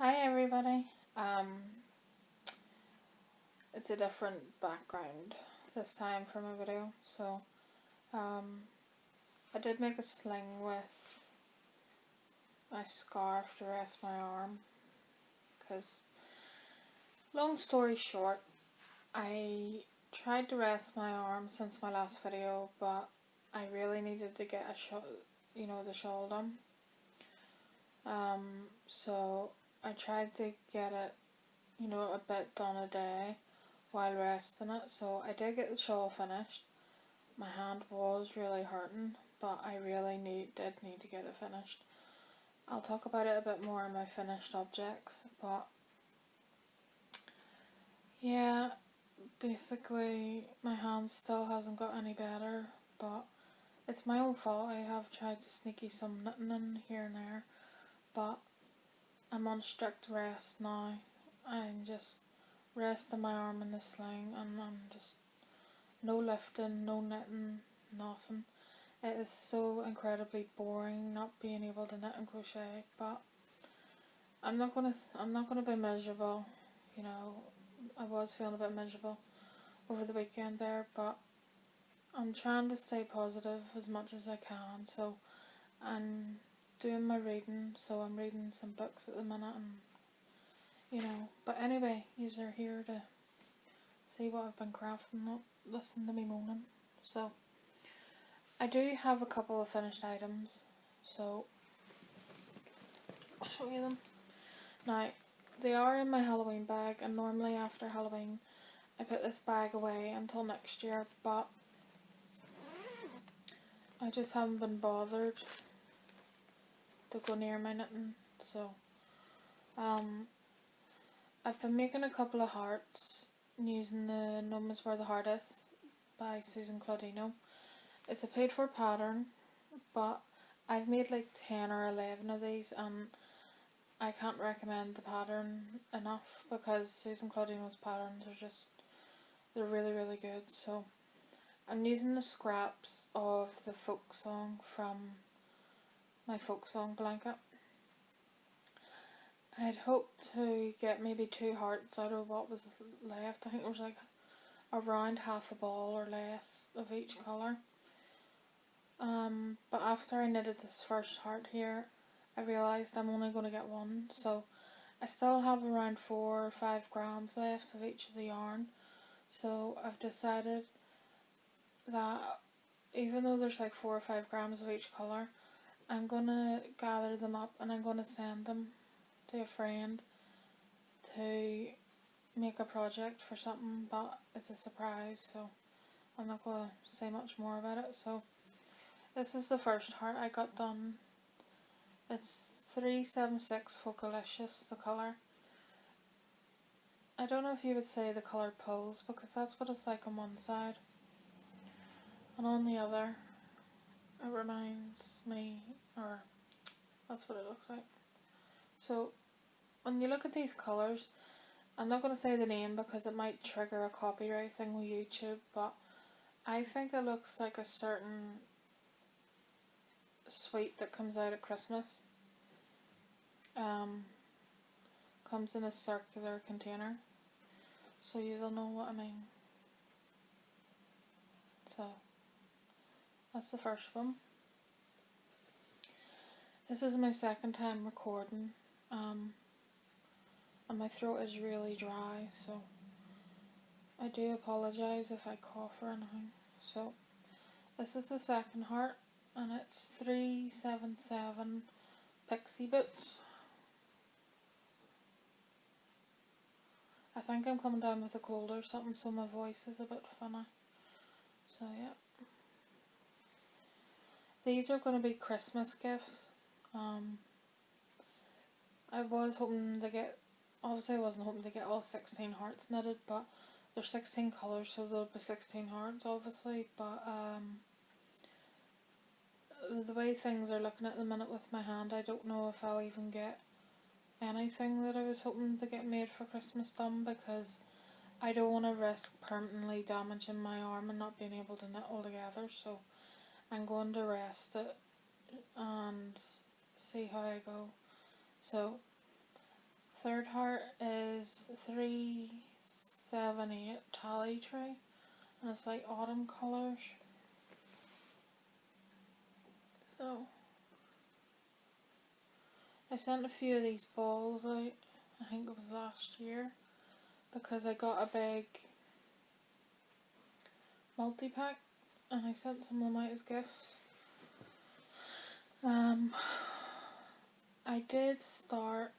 Hi everybody. It's a different background this time for my video. So, I did make a sling with my scarf to rest my arm. Because, long story short, I tried to rest my arm since my last video, but I really needed to get the shawl done. So I tried to get it, a bit done a day while resting it. So I did get the shawl finished. My hand was really hurting, but I really did need to get it finished. I'll talk about it a bit more in my finished objects, but yeah, basically my hand still hasn't got any better, but it's my own fault. I have tried to sneaky some knitting in here and there, but I'm on strict rest now. I'm just resting my arm in the sling, and I'm just no lifting, no knitting, nothing. It is so incredibly boring not being able to knit and crochet, but I'm not gonna be miserable. I was feeling a bit miserable over the weekend there, but I'm trying to stay positive as much as I can. So I'm doing my reading, so I'm reading some books at the minute, and but anyway, yous are here to see what I've been crafting, not listen to me moaning. So I do have a couple of finished items, so I'll show you them. Now, they are in my Halloween bag, and normally after Halloween I put this bag away until next year, but I just haven't been bothered to go near my knitting. So I've been making a couple of hearts using the Gnome is Where the Heart Is by Susan Claudino. It's a paid for pattern, but I've made like 10 or 11 of these, and I can't recommend the pattern enough because Susan Claudino's patterns are they're really, really good. So I'm using the scraps of the folk song from my folk song blanket. I'd hoped to get maybe 2 hearts out of what was left. I think it was like around half a ball or less of each colour. But after I knitted this first heart here, I realised I'm only going to get one, so I still have around 4 or 5 grams left of each of the yarn. So I've decided that even though there's like 4 or 5 grams of each colour, I'm going to gather them up and I'm going to send them to a friend to make a project for something, but it's a surprise, so I'm not going to say much more about it. So this is the first heart I got done. It's 376 Focalicious, the colour. I don't know if you would say the colour pulls, because that's what it's like on one side, and on the other it reminds me, or that's what it looks like. So when you look at these colours, I'm not going to say the name because it might trigger a copyright thing with YouTube, but I think it looks like a certain sweet that comes out at Christmas. Comes in a circular container, so you'll know what I mean. So that's the first one. This is my second time recording, and my throat is really dry, so I do apologise if I cough or anything. So this is the second heart, and it's 377 Pixie Boots. I think I'm coming down with a cold or something, so my voice is a bit funny. So yeah. These are going to be Christmas gifts. I was hoping to get, obviously I wasn't hoping to get all 16 hearts knitted, but there's 16 colours, so there'll be 16 hearts obviously, but the way things are looking at the minute with my hand, I don't know if I'll even get anything that I was hoping to get made for Christmas done, because I don't want to risk permanently damaging my arm and not being able to knit altogether. So I'm going to rest it and see how I go. So third heart is 378 Tally Tree, and it's like autumn colours. So I sent a few of these balls out, I think it was last year, because I got a big multi-pack and I sent some of them out as gifts. I did start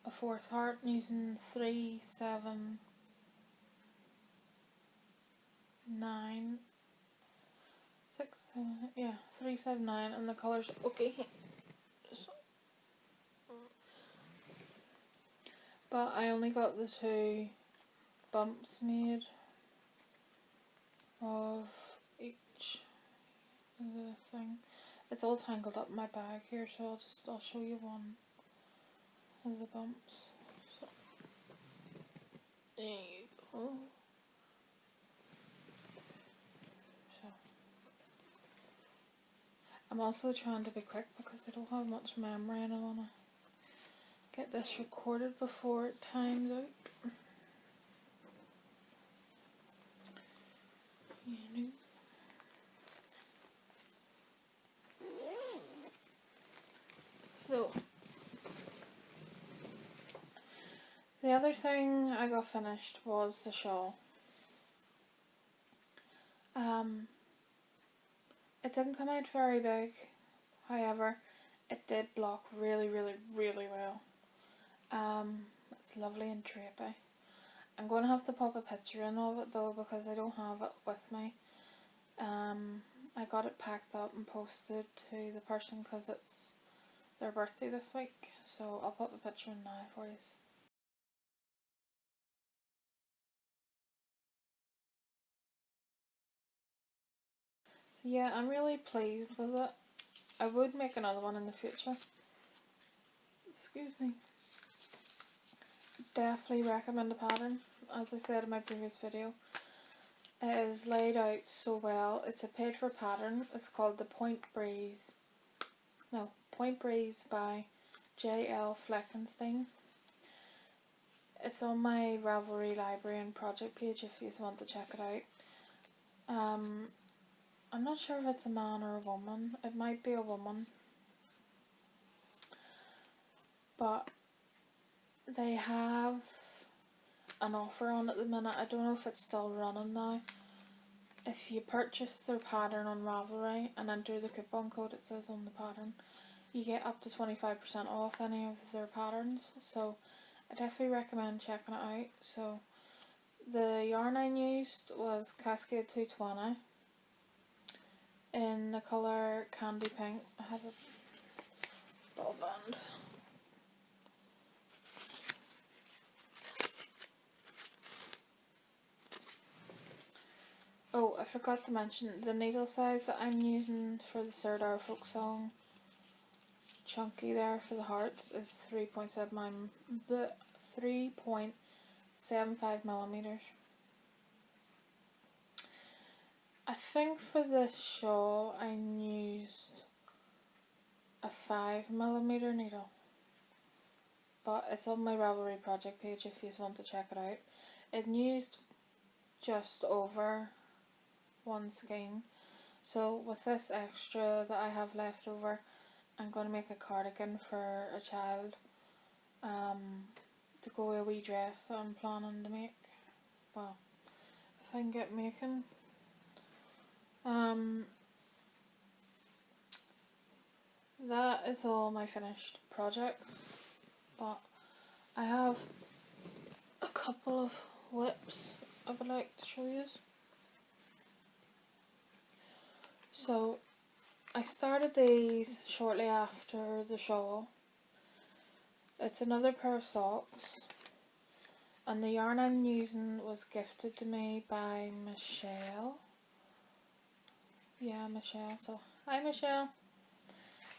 a fourth heart using 379 379, and the colours okay. But I only got the 2 bumps made of each of the thing. It's all tangled up in my bag here, so I'll show you one of the bumps. So, there you go. So, I'm also trying to be quick because I don't have much memory and I want to get this recorded before it times out. So, the other thing I got finished was the shawl. It didn't come out very big, however, it did block really, really, really well. It's lovely and drapey. I'm going to have to pop a picture in of it though because I don't have it with me. I got it packed up and posted to the person because it's their birthday this week, so I'll pop a picture in now for you. So yeah, I'm really pleased with it. I would make another one in the future. Excuse me. Definitely recommend the pattern. As I said in my previous video, it is laid out so well. It's a paid for pattern. It's called the Point Breeze by J.L. Fleckenstein. It's on my Ravelry library and project page if you want to check it out. I'm not sure if it's a man or a woman. It might be a woman. But they have an offer on at the minute. I don't know if it's still running now. If you purchase their pattern on Ravelry and enter the coupon code it says on the pattern, you get up to 25% off any of their patterns. So I definitely recommend checking it out. So the yarn I used was Cascade 220 in the colour Candy Pink. I have a ball band. Oh, I forgot to mention the needle size that I'm using for the Serdar folk song chunky there for the hearts is 3.75 millimeters. I think for this shawl I used a 5mm needle, but it's on my Ravelry project page if you want to check it out. It used just over one skein, so with this extra that I have left over, I'm going to make a cardigan for a child to go a wee dress that I'm planning to make. Well, if I can get making. That is all my finished projects, but I have a couple of whips I would like to show you. So I started these shortly after the shawl. It's another pair of socks, and the yarn I'm using was gifted to me by Michelle. Yeah, Michelle. So hi Michelle.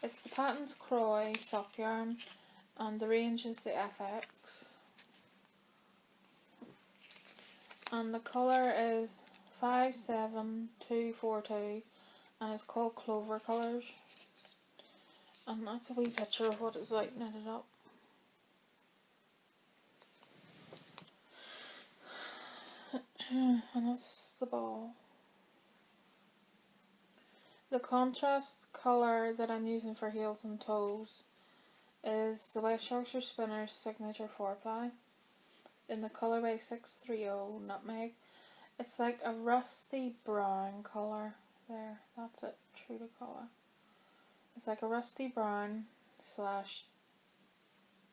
It's the Patton's Croy sock yarn, and the range is the FX. And the colour is 57242, and it's called Clover Colours. And that's a wee picture of what it's like knitted up. And that's the ball. The contrast colour that I'm using for heels and toes is the West Yorkshire Spinner's Signature 4-ply in the colourway 630 Nutmeg. It's like a rusty brown colour there. That's it, true to colour. It's like a rusty brown slash,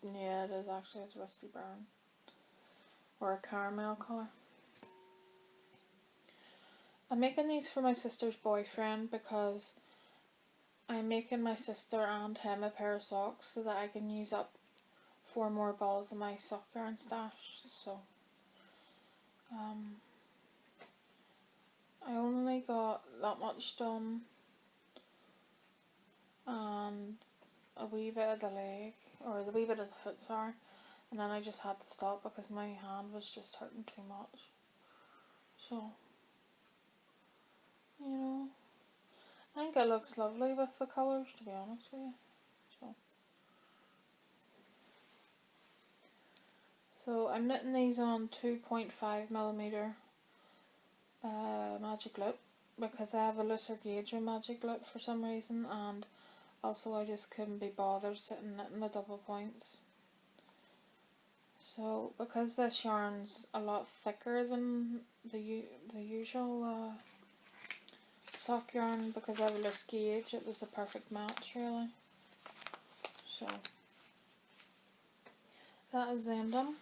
yeah, it is actually, it's rusty brown. Or a caramel colour. I'm making these for my sister's boyfriend because I'm making my sister and him a pair of socks so that I can use up 4 more balls of my sock yarn stash. So, I only got that much done and a wee bit of the leg, or the wee bit of the foot, sorry, and then I just had to stop because my hand was just hurting too much. So, you know, I think it looks lovely with the colours, to be honest with you. So I'm knitting these on 2.5mm magic loop because I have a looser gauge of magic loop for some reason, and also I just couldn't be bothered sitting knitting the double points. So because this yarn's a lot thicker than the usual sock yarn, because I have a loose gauge, it was a perfect match really. So that is them done.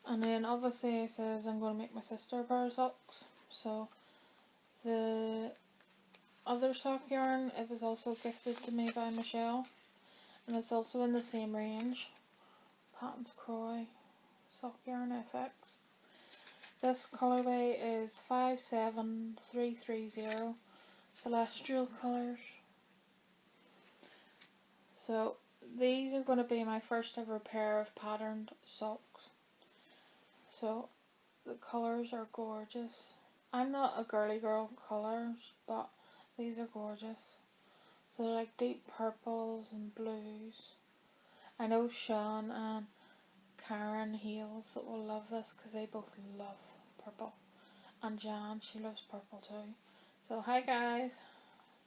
And then obviously it says I'm going to make my sister a pair of socks. So the other sock yarn, it was also gifted to me by Michelle. And it's also in the same range. Patton's Croy sock yarn FX. This colourway is 57330 Celestial colours. So these are going to be my first ever pair of patterned socks. So the colours are gorgeous. I'm not a girly girl colours, but these are gorgeous. So they're like deep purples and blues. I know Sean and Karen Heels will love this because they both love purple. And Jan, she loves purple too. So hi guys.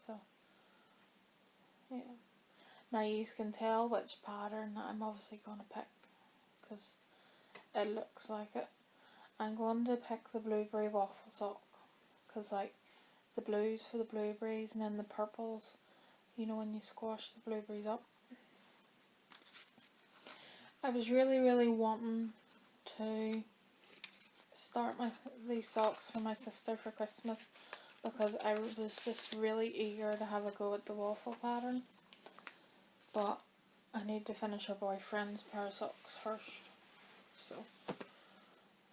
So yeah. Now you can tell which pattern that I'm obviously going to pick because it looks like it. I'm going to pick the blueberry waffle sock because like the blues for the blueberries and then the purples, you know, when you squash the blueberries up. I was really wanting to start these socks for my sister for Christmas because I was just really eager to have a go at the waffle pattern, but I need to finish her boyfriend's pair of socks first, so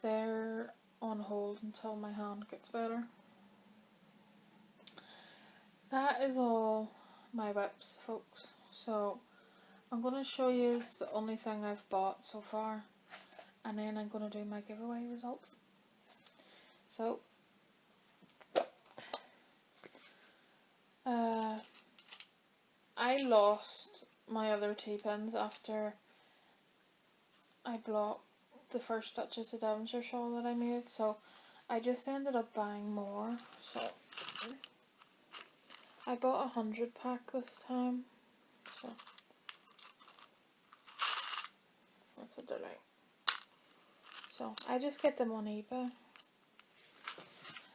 they're on hold until my hand gets better. That is all my whips, folks. So I'm going to show you the only thing I've bought so far, and then I'm going to do my giveaway results. So I lost my other T-pins after I blocked the first Duchess of Devonshire shawl that I made, so I just ended up buying more. So I bought 100 pack this time, so that's what they're like. So I just get them on eBay.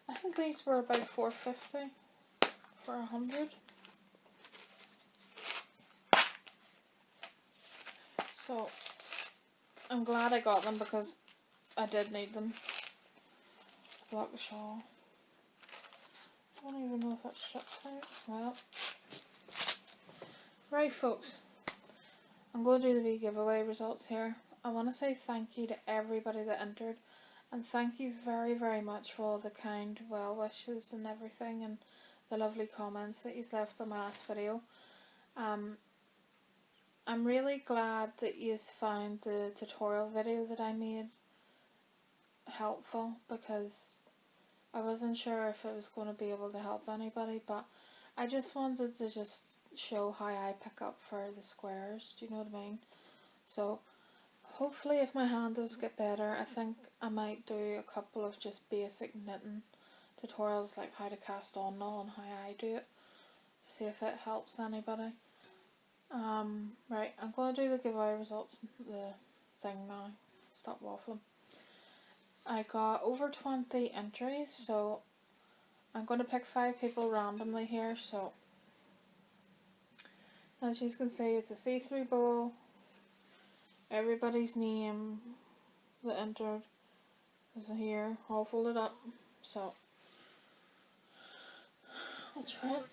I think these were about $4.50 for 100. So I'm glad I got them because I did need them. Block the shawl. I don't even know if that shuts out. Well, right folks, I'm going to do the wee giveaway results here. I want to say thank you to everybody that entered, and thank you very much for all the kind well wishes and everything, and the lovely comments that you left on my last video. I'm really glad that you found the tutorial video that I made helpful, because I wasn't sure if it was going to be able to help anybody, but I just wanted to show how I pick up for the squares, do you know what I mean? So hopefully if my hand does get better, I think I might do a couple of just basic knitting tutorials, like how to cast on nail and how I do it, to see if it helps anybody. Right, I'm going to do the giveaway results, the thing now. Stop waffling. I got over 20 entries, so I'm going to pick 5 people randomly here. So as you can see, it's a see-through bowl. Everybody's name that entered is here, all folded up. So I'll try and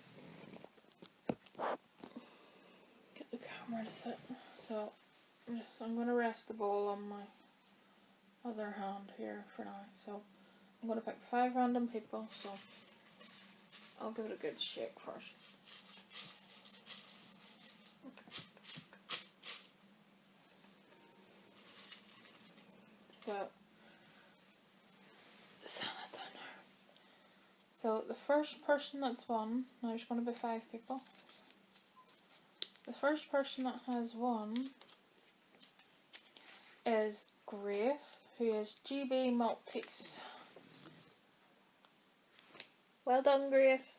get the camera to sit. So I'm going to rest the bowl on my other hand here for now. So I'm going to pick 5 random people. So I'll give it a good shake first. So the first person that's won, now there's going to be 5 people. The first person that has won is Grace, who is GB Maltese. Well done, Grace.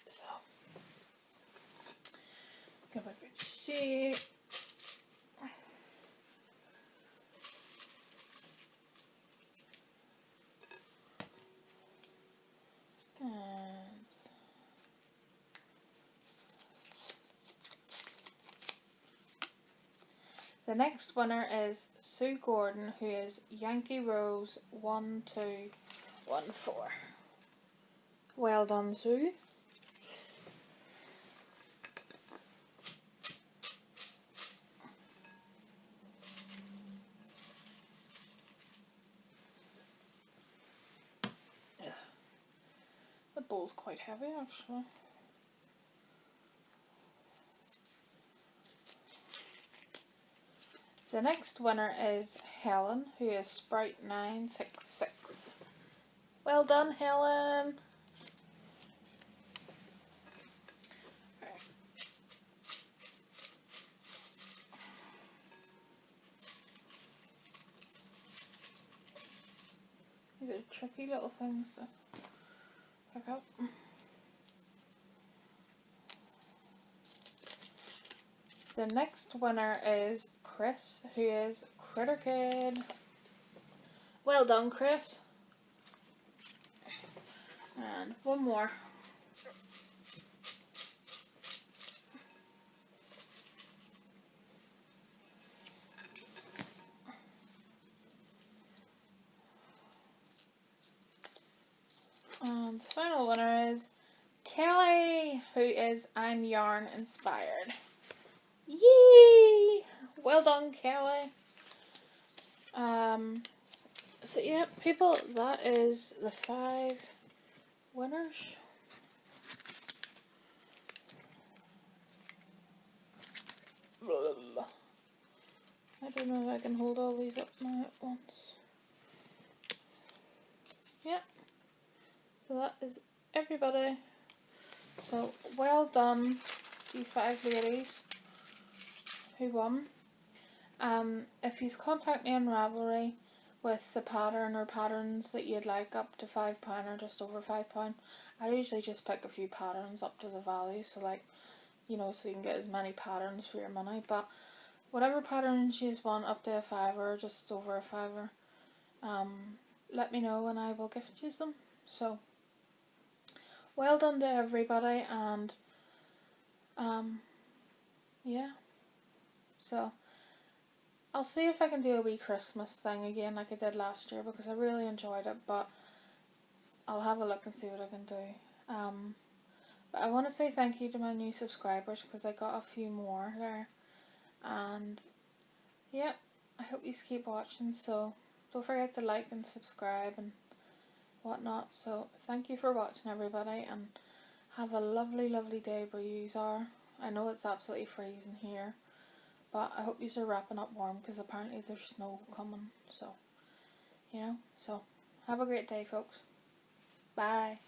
So, give a good shake. The next winner is Sue Gordon, who is Yankee Rose 1214. Well done, Sue. The bowl's quite heavy, actually. The next winner is Helen, who is Sprite 966. Well done, Helen. Right. These are tricky little things to pick up. The next winner is Chris, who is Critter Kid. Well done, Chris. And one more. And the final winner is Kelly, who is I'm Yarn Inspired. Yay! Well done, Kelly. So yeah, people, that is the 5 winners. I don't know if I can hold all these up now at once. Yeah. So that is everybody. So well done, you 5 ladies who won. If you contact me on Ravelry with the pattern or patterns that you'd like up to £5 or just over £5, I usually just pick a few patterns up to the value, so like, you know, so you can get as many patterns for your money. But whatever patterns you want up to a £5 or just over a £5, let me know and I will gift you them. So well done to everybody, and yeah, so I'll see if I can do a wee Christmas thing again like I did last year, because I really enjoyed it, but I'll have a look and see what I can do. But I want to say thank you to my new subscribers, because I got a few more there, and yeah, I hope you keep watching, so don't forget to like and subscribe and whatnot. So thank you for watching, everybody, and have a lovely day where you are. I know it's absolutely freezing here, but I hope you are wrapping up warm, because apparently there's snow coming, so you know. So have a great day, folks. Bye.